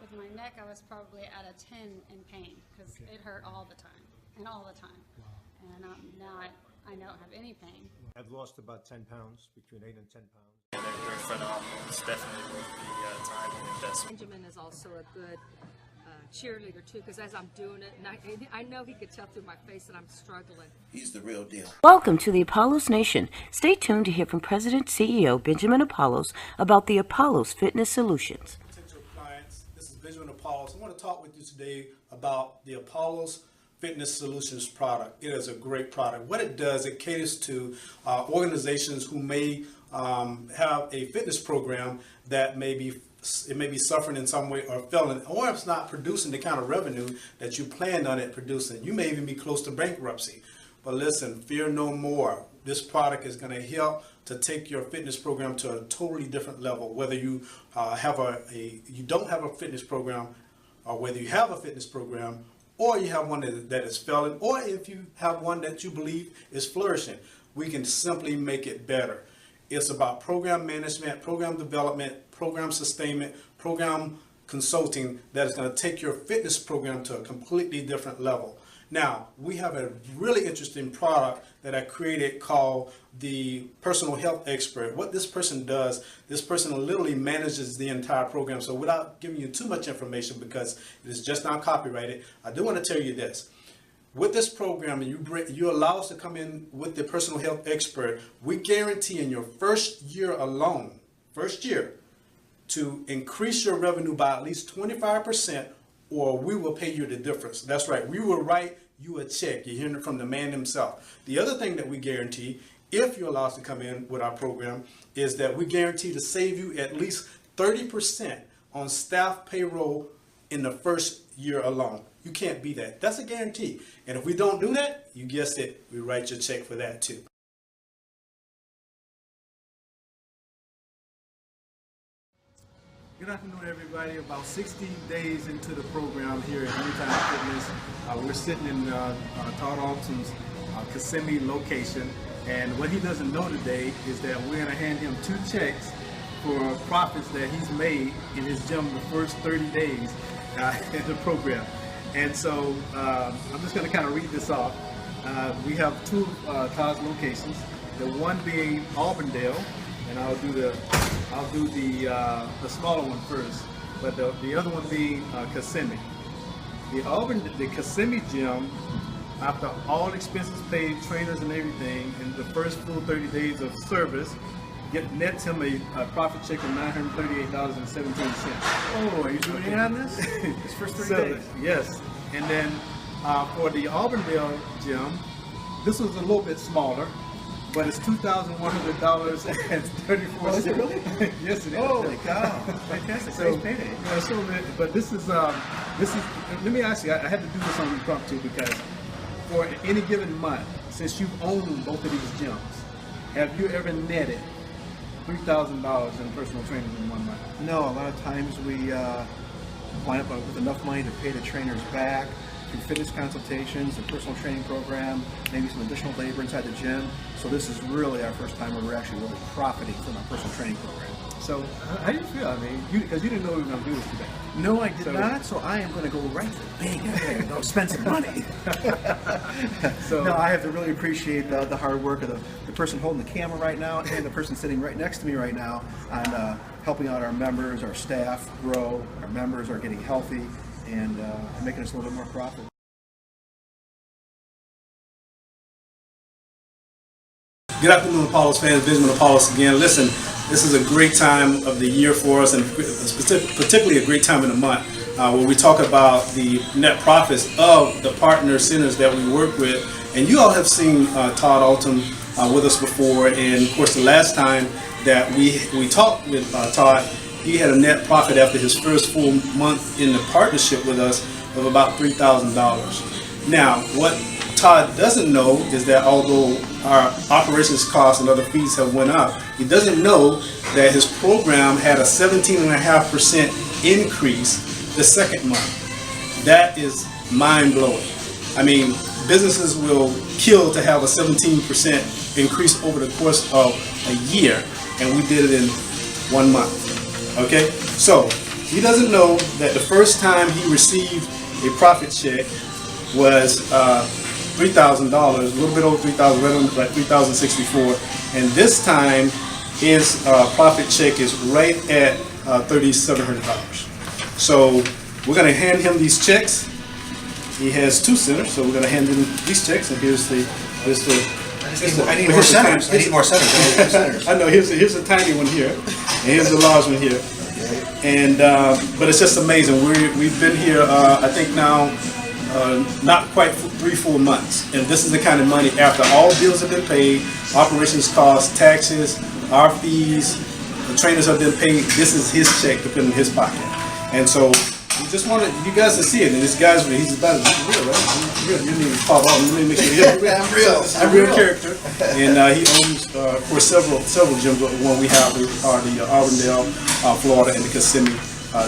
With my neck, I was probably at a 10 in pain because it hurt all the time and all the time. Wow. And now I don't have any pain. I've lost about 10 pounds, between 8 and 10 pounds. And they're phenomenal. It's definitely worth the time and investment. Benjamin is also a good cheerleader too, because as I'm doing it, and I know he could tell through my face that I'm struggling. He's the real deal. Welcome to the Apollos Nation. Stay tuned to hear from President CEO Benjamin Apollos about the Apollos Fitness Solutions. Potential clients, this is Benjamin Apollos. I want to talk with you today about the Apollos Fitness Solutions product. It is a great product. What it does, it caters to organizations who may have a fitness program that may be suffering in some way or failing, or it's not producing the kind of revenue that you planned on it producing. You may even be close to bankruptcy. But listen, fear no more. This product is going to help to take your fitness program to a totally different level. Whether you you don't have a fitness program, or whether you have a fitness program, or you have one that is failing, or if you have one that you believe is flourishing, we can simply make it better. It's about program management, program development, program sustainment, program consulting that is going to take your fitness program to a completely different level. Now, we have a really interesting product that I created called the Personal Health Expert. What this person does, this person literally manages the entire program. So without giving you too much information, because it is just not copyrighted, I do want to tell you this. With this program, you allow us to come in with the Personal Health Expert. We guarantee in your first year alone, to increase your revenue by at least 25%, or we will pay you the difference. That's right, we will write you a check. You're hearing it from the man himself. The other thing that we guarantee, if you allow us to come in with our program, is that we guarantee to save you at least 30% on staff payroll in the first year alone. You can't beat that. That's a guarantee. And if we don't do that, you guessed it, we write you a check for that too. Good afternoon, everybody. About 60 days into the program here at Anytime Fitness, we're sitting in Todd Alton's Kissimmee location, and what he doesn't know today is that we're going to hand him 2 checks for profits that he's made in his gym the first 30 days in the program. And so I'm just going to kind of read this off. We have 2 Todd's locations, the one being Auburndale, and I'll do the smaller one first, but the other one being Kissimmee. The Kissimmee gym, after all expenses paid, trainers and everything, in the first full 30 days of service, nets him a profit check of $938.17. Oh, are you doing it on this? This first 30 days? Yes. And then for the Auburndale gym, this was a little bit smaller, but it's $2,100.34. Oh, is it really? Yes, it is. Holy cow! Fantastic. So, Nice payday. but this is. Let me ask you. I had to do this on impromptu because for any given month, since you've owned both of these gyms, have you ever netted $3,000 in personal training in 1 month? No, a lot of times we wind up with enough money to pay the trainers back through fitness consultations, the personal training program, maybe some additional labor inside the gym. So this is really our first time where we're actually really profiting from our personal training program. So how do you feel? I mean, because you didn't know we were going to do this today. No, I did not. So I am going to go right to the bank and go spend some money. So no, I have to really appreciate the hard work of the person holding the camera right now and the person sitting right next to me right now on helping out our members, our staff grow. Our members are getting healthy and making us a little bit more profitable. Good afternoon, Apollos fans. Benjamin Apollos again. Listen, this is a great time of the year for us, and particularly a great time in the month where we talk about the net profits of the partner centers that we work with. And you all have seen Todd Alton with us before, and of course the last time that we talked with Todd, he had a net profit after his first full month in the partnership with us of about $3,000. Now, what Todd doesn't know is that although our operations costs and other fees have went up, he doesn't know that his program had a 17.5% increase the second month. That is mind-blowing. I mean, businesses will kill to have a 17% increase over the course of a year, and we did it in 1 month. Okay, so he doesn't know that the first time he received a profit check was $3,000, a little bit over $3,000, right on like $3,064, and this time his profit check is right at $3,700. So we're going to hand him these checks. He has 2 centers, so we're going to hand him these checks, and here's the. I need more centers. I need more centers. I know. Here's a tiny one here, and here's a large one here. And but it's just amazing. We've been here, I think now, not quite 3 full months, and this is the kind of money after all bills have been paid, operations costs, taxes, our fees, the trainers have been paid. This is his check to put in his pocket, and so we just wanted you guys to see it. And this guy's he's about real, right? He's real. You need to pop off. You need to make sure I'm real. I'm real character, and he owns for several gyms. The one we have are the Auburndale, Florida, and the Kissimmee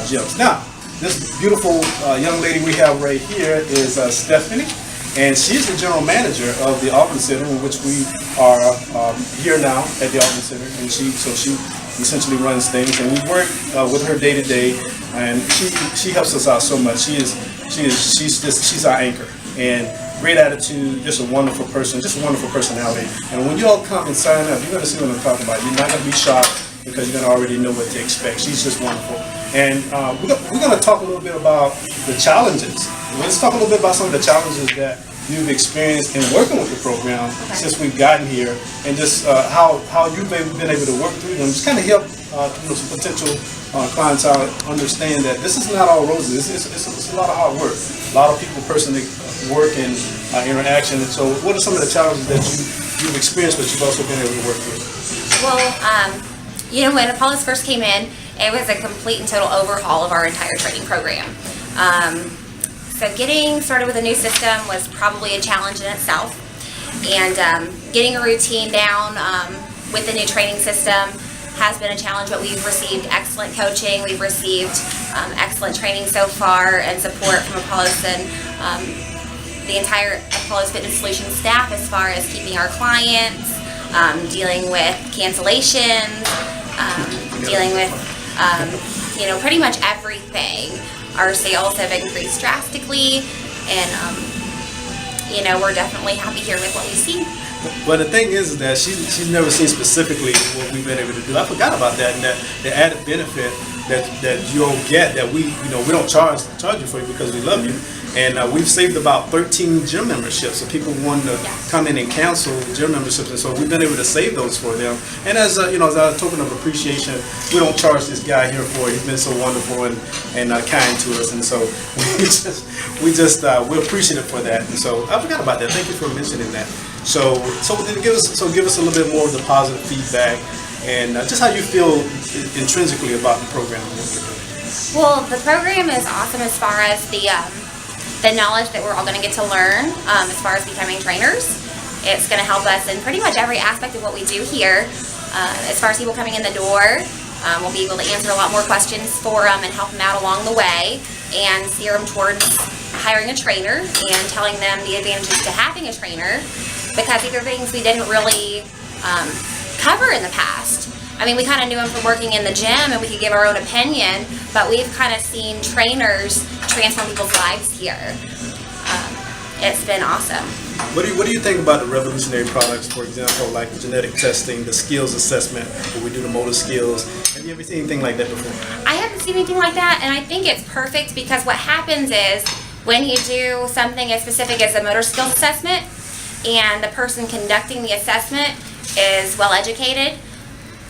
gyms. Now, this beautiful young lady we have right here is Stephanie, and she's the general manager of the Auburn Center, in which we are here now at the Auburn Center, and she essentially runs things, and we work with her day to day, and she helps us out so much. She's our anchor, and great attitude, just a wonderful person, just a wonderful personality. And when you all come and sign up, you're going to see what I'm talking about. You're not going to be shocked because you're going to already know what to expect. She's just wonderful. And we're going to talk a little bit about the challenges. Let's talk a little bit about some of the challenges that you've experienced in working with the program since we've gotten here, and just how you've been able to work through them. Just kind of help some potential clients out understand that this is not all roses. It's a lot of hard work, a lot of people personally work and interaction. And so, what are some of the challenges that you've experienced, but you've also been able to work through? Well, when Apollos first came in, it was a complete and total overhaul of our entire training program. So getting started with a new system was probably a challenge in itself, and getting a routine down with the new training system has been a challenge, but we've received excellent coaching, we've received excellent training so far, and support from Apollos and the entire Apollos Fitness Solutions staff as far as keeping our clients, dealing with cancellations, dealing with pretty much everything. Our sales have increased drastically, and we're definitely happy here with what we see. But the thing is that she's never seen specifically what we've been able to do. I forgot about that, and that the added benefit that you'll get, that we don't charge you for it because we love you. And we've saved about 13 gym memberships. So people want to come in and cancel gym memberships, and so we've been able to save those for them. And as as a token of appreciation, we don't charge this guy here for it. He's been so wonderful and kind to us, and so we're appreciative for that. And so I forgot about that. Thank you for mentioning that. So give us a little bit more of the positive feedback and just how you feel intrinsically about the program and what we're doing. Well, the program is awesome as far as the knowledge that we're all going to get to learn as far as becoming trainers. It's going to help us in pretty much every aspect of what we do here. As far as people coming in the door, we'll be able to answer a lot more questions for them and help them out along the way and steer them towards hiring a trainer and telling them the advantages to having a trainer, because these are things we didn't really cover in the past. I mean, we kind of knew them from working in the gym, and we could give our own opinion, but we've kind of seen trainers transform people's lives here. It's been awesome. What do you think about the revolutionary products, for example, like the genetic testing, the skills assessment, where we do the motor skills? Have you ever seen anything like that before? I haven't seen anything like that, and I think it's perfect, because what happens is when you do something as specific as a motor skills assessment, and the person conducting the assessment is well educated,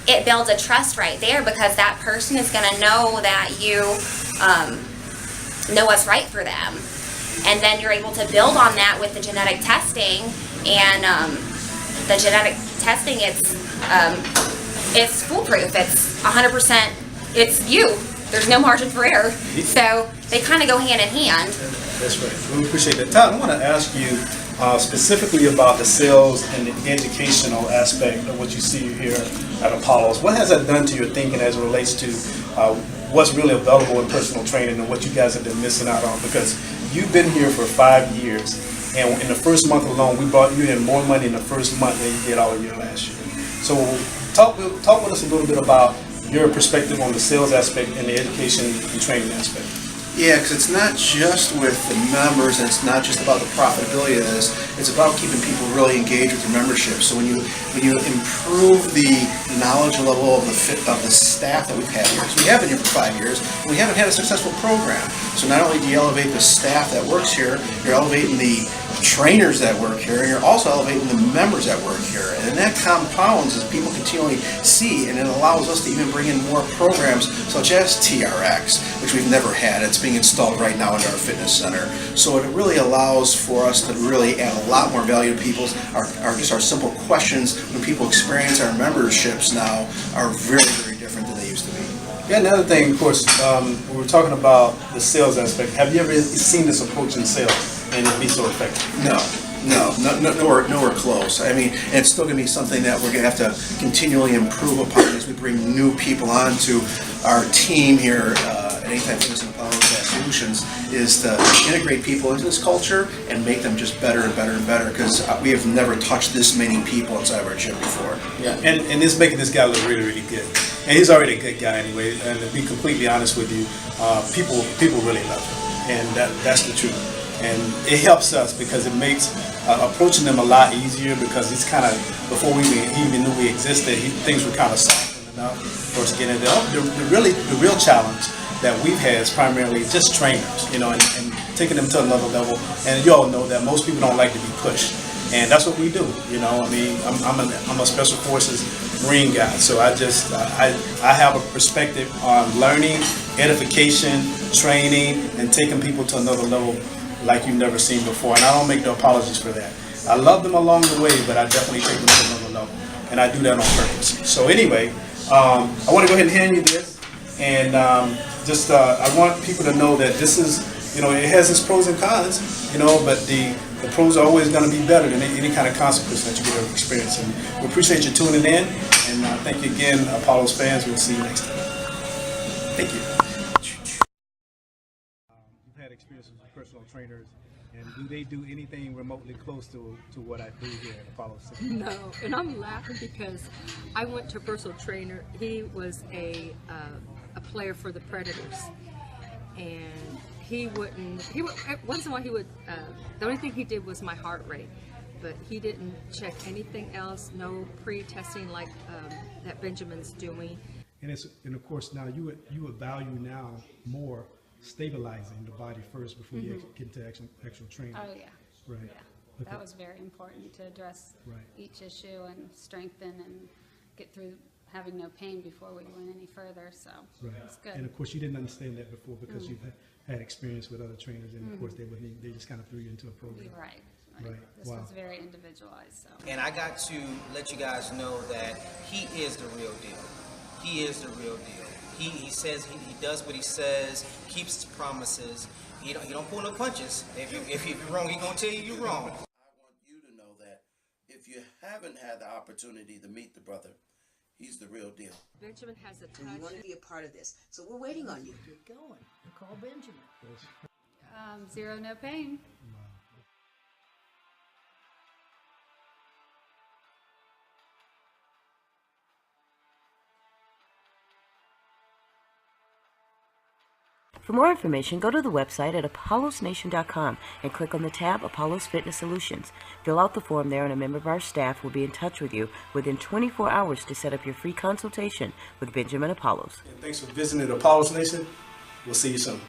it builds a trust right there, because that person is going to know that you know what's right for them. And then you're able to build on that with the genetic testing. And the genetic testing, it's foolproof. It's 100%, it's you. There's no margin for error. So they kind of go hand in hand. That's right. We appreciate that. Todd, I want to ask you specifically about the sales and the educational aspect of what you see here at Apollos. What has that done to your thinking as it relates to what's really available in personal training and what you guys have been missing out on? Because you've been here for 5 years, and in the first month alone, we brought you in more money in the first month than you did all year last year. So talk with us a little bit about your perspective on the sales aspect and the education and training aspect. Yeah, because it's not just with the members, and it's not just about the profitability of this. It's about keeping people really engaged with their membership. So when you improve the knowledge level of the staff that we've had here, because we have been here for 5 years, and we haven't had a successful program. So not only do you elevate the staff that works here, you're elevating the trainers that work here, and you're also elevating the members that work here. And that compounds as people continually see, and it allows us to even bring in more programs such as TRX, which we've never had. It's being installed right now into our fitness center. So it really allows for us to really add a lot more value to people's, our simple questions when people experience our memberships now are very, very different than they used to be. Yeah, another thing, of course, we were talking about the sales aspect. Have you ever seen this approach in sales and it be so effective? Nowhere close. I mean, and it's still going to be something that we're going to have to continually improve upon as we bring new people onto our team here at Anytime Fitness and Apollo Solutions, is to integrate people into this culture and make them just better and better and better, because we have never touched this many people inside of our gym before. Yeah, and it's making this guy look really, really good. And he's already a good guy anyway, and to be completely honest with you, people really love him, and that's the truth. And it helps us because it makes approaching them a lot easier, because it's kind of, before he even knew we existed, things were kind of softened enough for us to get into the real challenge that we've had is primarily just trainers, you know, and taking them to another level. And you all know that most people don't like to be pushed, and that's what we do. You know, I mean, I'm a Special Forces Marine guy, so I have a perspective on learning, edification, training, and taking people to another level like you've never seen before. And I don't make no apologies for that. I love them along the way, but I definitely take them to another level, and I do that on purpose. So anyway, I want to go ahead and hand you this, and I want people to know that this is, you know, it has its pros and cons, you know, but the pros are always going to be better than any kind of consequence that you could ever experience. And we appreciate you tuning in, and thank you again, Apollos fans. We'll see you next time. Thank you. You've had experiences with personal trainers, and do they do anything remotely close to what I do here at Apollos? No, and I'm laughing because I went to a personal trainer. He was a player for the Predators, and he would once in a while he would, the only thing he did was my heart rate, but he didn't check anything else, no pre-testing like that Benjamin's doing. And of course now you would value now more stabilizing the body first before you get into actual training. Oh yeah. Right. Yeah. Okay. That was very important to address each issue and strengthen and get through having no pain before we went any further. So it's good. And of course you didn't understand that before because you've had experience with other trainers, and of course they just kind of threw you into a program. Right. This Wow. was very individualized. So. And I got to let you guys know that he is the real deal. He is the real deal. He says he does what he says, keeps his promises. He don't pull no punches. If you're wrong, he gonna tell you you're wrong. I want you to know that if you haven't had the opportunity to meet the brother, he's the real deal. Benjamin has a touch. And you want to be a part of this, so we're waiting on you. Get going. Call Benjamin. 0, no pain. For more information, go to the website at apollosnation.com and click on the tab Apollos Fitness Solutions. Fill out the form there, and a member of our staff will be in touch with you within 24 hours to set up your free consultation with Benjamin Apollos. And thanks for visiting Apollos Nation. We'll see you soon.